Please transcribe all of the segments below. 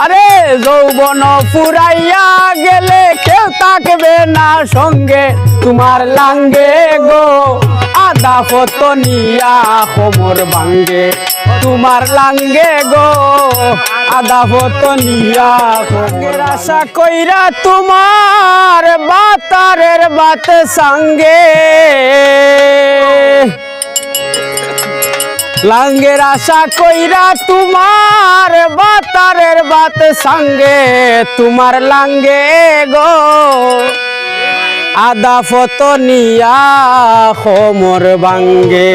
আরে যৌবন ফুরাইয়া গেলে কেউ থাকবে না সঙ্গে তোমার লাঙ্গে গো আদা ফতনিয়া কোমর ভাঙ্গে তোমার লাঙ্গে গো আদা ফতনিয়া কোমর আশা কইরা তোমার বাতারের বাত সঙ্গে লাঙ্গের আশা কইরা তোমার বাতারের বাত সঙ্গে তোমার লাঙ্গে গো আদা ফতনিয়া কোমর ভাঙ্গে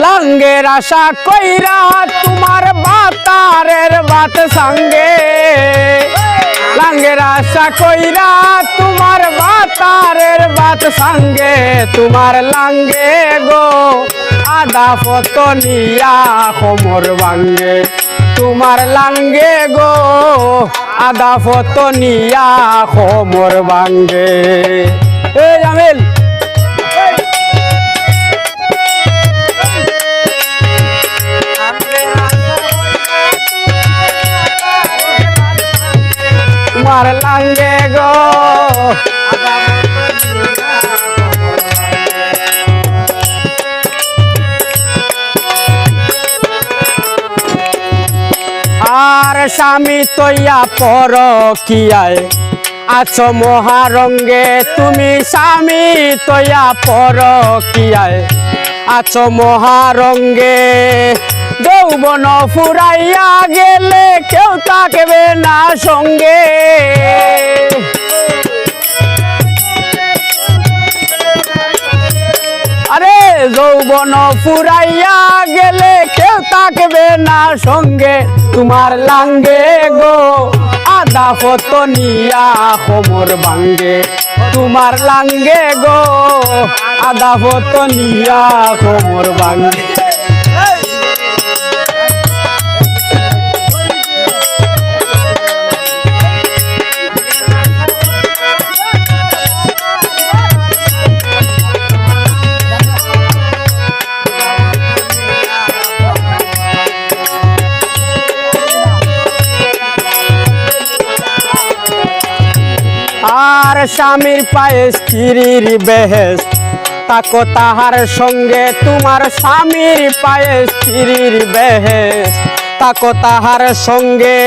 লাঙ্গের আশা কইরা তোমার বাতারের বাত সঙ্গে লাঙ্গের আশা কইরা তোমার বাতারের বাত সঙ্গে তোমার লাঙ্গে গো আদা ফতনিয়া কোমর ভাঙ্গে তোমার লাঙ্গে গো আদা ফতনিয়া কোমর ভাঙ্গে এ জামিল তোমার লাঙ্গে গো আর স্বামী তৈয়া পরকিয়ায় আছো মহারঙ্গে তুমি স্বামী তৈয়া পরকিয়ায় আছো মহারঙ্গে যৌবন ফুরাইয়া গেলে কেউ থাকবে না সঙ্গে আরে যৌবন ফুরাইয়া গেলে কেউ থাকবে না সঙ্গে তোমার লাঙ্গে গো আদা ফতনিয়া কোমর ভাঙ্গে তোমার লাঙ্গে গো আদা ফতনিয়া কোমর ভাঙ্গে আর স্বামীর পায়ে স্ত্রীর বেহেস তাকো তাহার সঙ্গে তোমার স্বামীর পায়ে স্ত্রীর বেহেস তাকো তাহার সঙ্গে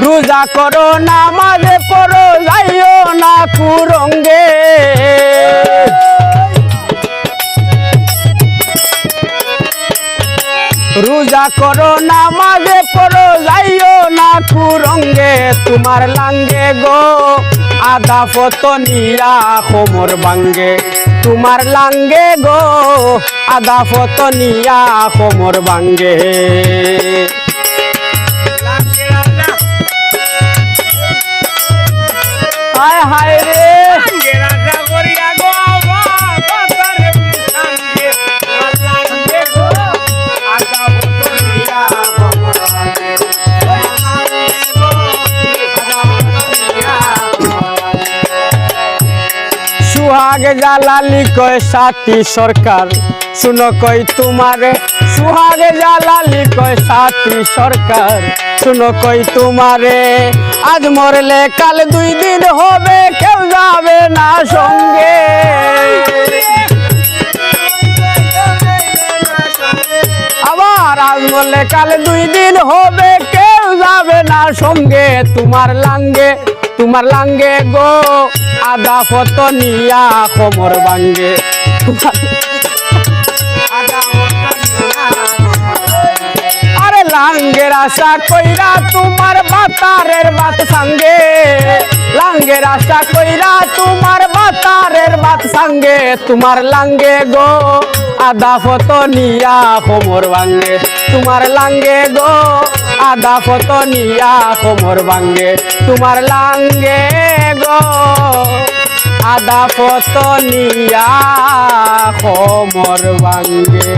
রোজা করো নামাজে পড়ো যাইও না কুরঙ্গে রোজা করো নামাজে পড়ো যাইও না কুরঙ্গে তোমার লাঙ্গে গো আদা ফতনিয়া কোমর ভাঙ্গে তোমার লাঙ্গে গো আদা ফতনিয়া কোমর ভাঙ্গে হায় হায় রে সুহাগ জালালি কয় সাথী সরকার শুনো কই তোমারে সুহাগ জালালি কয় সাথী সরকার শুনো কই তোমারে আজ মরলে কাল 2 দিন হবে কেউ যাবে না সঙ্গে আবার আজ মরলে কাল 2 দিন হবে কেউ যাবে না সঙ্গে তোমার লাঙ্গে গো আদা ফতনিয়া কোমর ভাঙ্গে আরে লাঙ্গের আশা কইরা তোমার বাতারের বাত সঙ্গে লাঙ্গের আশা কইরা তোমার বাতারের বাত সঙ্গে তোমার লাঙ্গে গো আদা ফতনিয়া কোমর ভাঙ্গে তোমার লাঙ্গে গো আদা ফতনিয়া কোমর ভাঙ্গে তোমার লাঙ্গে গো আদা ফতনিয়া কোমর ভাঙ্গে।